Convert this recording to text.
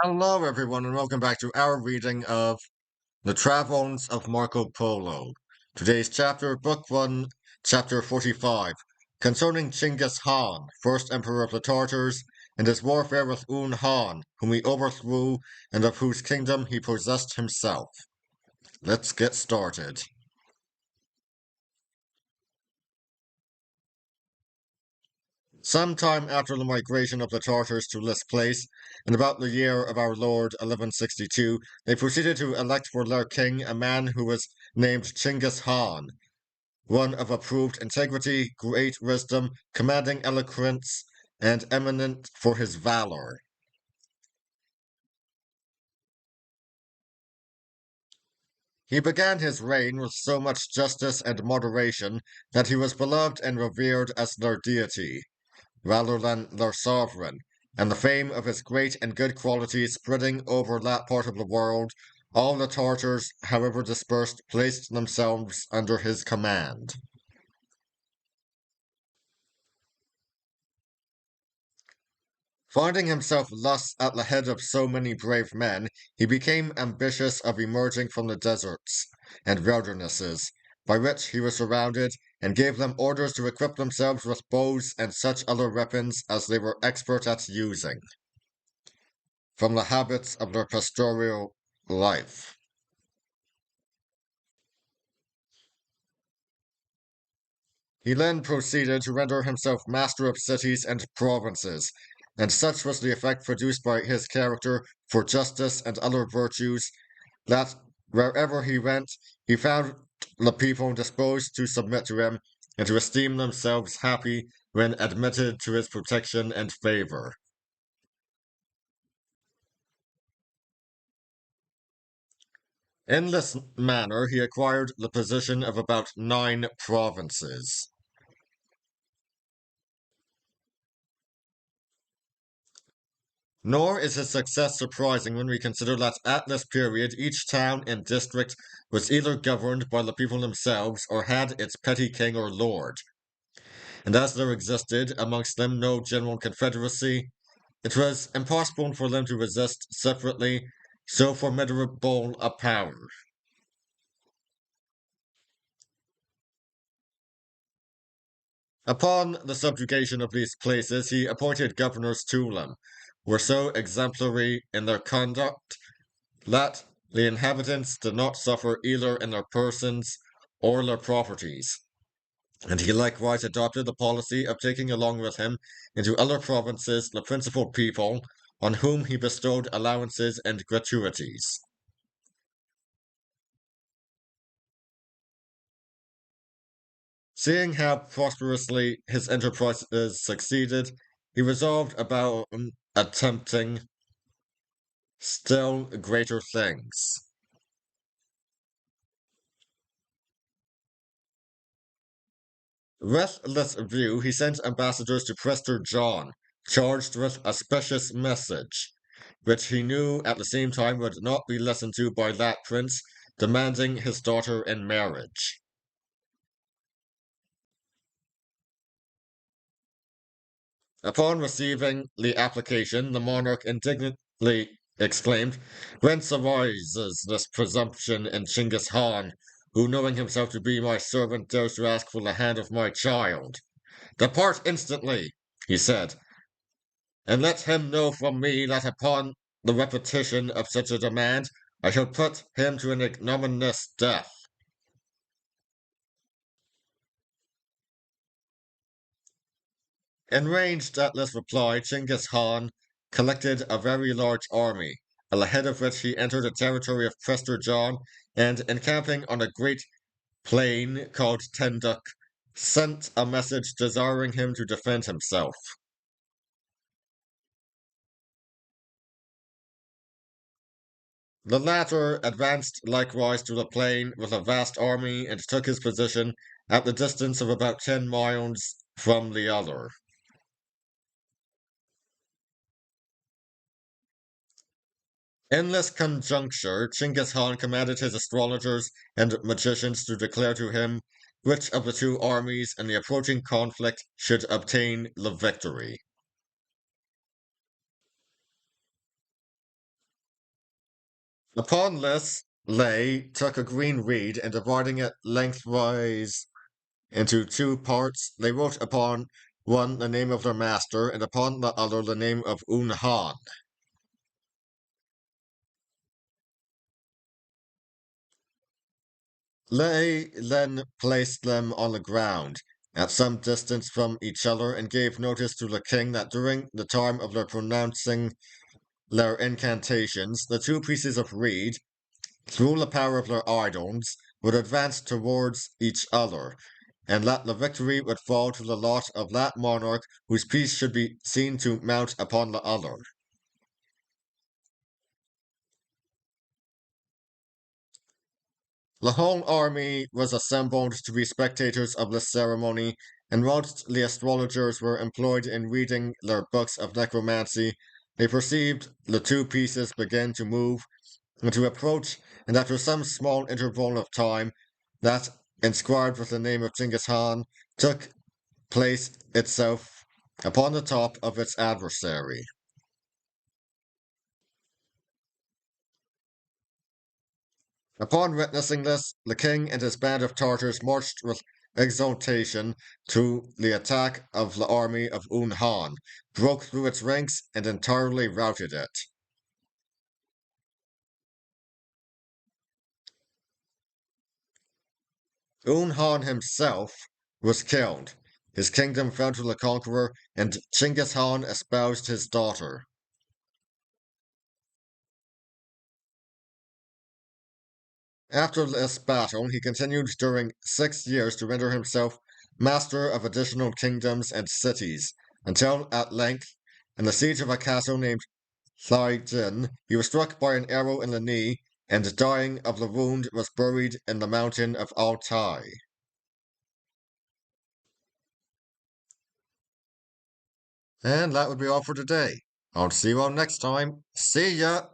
Hello, everyone, and welcome back to our reading of The Travels of Marco Polo. Today's chapter, Book 1, Chapter 45, concerning Chingis-khan, first emperor of the Tartars, and his warfare with Un-Han, whom he overthrew and of whose kingdom he possessed himself. Let's get started. Sometime after the migration of the Tartars to this place, in about the year of our Lord 1162, they proceeded to elect for their king a man who was named Chingis-khan, one of approved integrity, great wisdom, commanding eloquence, and eminent for his valor. He began his reign with so much justice and moderation that he was beloved and revered as their deity, rather than their sovereign, and the fame of his great and good qualities spreading over that part of the world, all the Tartars, however dispersed, placed themselves under his command. Finding himself thus at the head of so many brave men, he became ambitious of emerging from the deserts and wildernesses by which he was surrounded, and gave them orders to equip themselves with bows and such other weapons as they were expert at using, from the habits of their pastoral life. He then proceeded to render himself master of cities and provinces, and such was the effect produced by his character for justice and other virtues that wherever he went, he found the people disposed to submit to him and to esteem themselves happy when admitted to his protection and favor. In this manner, he acquired the position of about 9 provinces. Nor is his success surprising when we consider that at this period each town and district was either governed by the people themselves or had its petty king or lord. And as there existed amongst them no general confederacy, it was impossible for them to resist separately so formidable a power. Upon the subjugation of these places, he appointed governors to them, were so exemplary in their conduct that the inhabitants did not suffer either in their persons or their properties. And he likewise adopted the policy of taking along with him into other provinces the principal people, on whom he bestowed allowances and gratuities. Seeing how prosperously his enterprises succeeded, he resolved about attempting still greater things. With this view, he sent ambassadors to Prester John, charged with a specious message, which he knew at the same time would not be listened to by that prince, demanding his daughter in marriage. Upon receiving the application, the monarch indignantly exclaimed, "Whence arises this presumption in Chingis-khan, who, knowing himself to be my servant, dares to ask for the hand of my child? Depart instantly," he said, "and let him know from me that upon the repetition of such a demand, I shall put him to an ignominious death." Enraged at this reply, Chingis-khan collected a very large army, at the head of which he entered the territory of Prester John, and encamping on a great plain called Tenduk, sent a message desiring him to defend himself. The latter advanced likewise to the plain with a vast army and took his position at the distance of about 10 miles from the other. In this conjuncture, Chinggis Khan commanded his astrologers and magicians to declare to him which of the two armies in the approaching conflict should obtain the victory. Upon this, Lei took a green reed and dividing it lengthwise into two parts, they wrote upon one the name of their master, and upon the other the name of Han. Lei then placed them on the ground, at some distance from each other, and gave notice to the king that during the time of their pronouncing their incantations, the two pieces of reed, through the power of their idols, would advance towards each other, and that the victory would fall to the lot of that monarch whose piece should be seen to mount upon the other. The whole army was assembled to be spectators of this ceremony, and whilst the astrologers were employed in reading their books of necromancy, they perceived the two pieces begin to move and to approach, and after some small interval of time, that inscribed with the name of Chingis-khan took place itself upon the top of its adversary. Upon witnessing this, the king and his band of Tartars marched with exultation to the attack of the army of Han, broke through its ranks, and entirely routed it. Han himself was killed. His kingdom fell to the conqueror, and Chingis-khan espoused his daughter. After this battle, he continued during 6 years to render himself master of additional kingdoms and cities, until at length, in the siege of a castle named Jin, he was struck by an arrow in the knee, and dying of the wound was buried in the mountain of Altai. And that would be all for today. I'll see you all next time. See ya!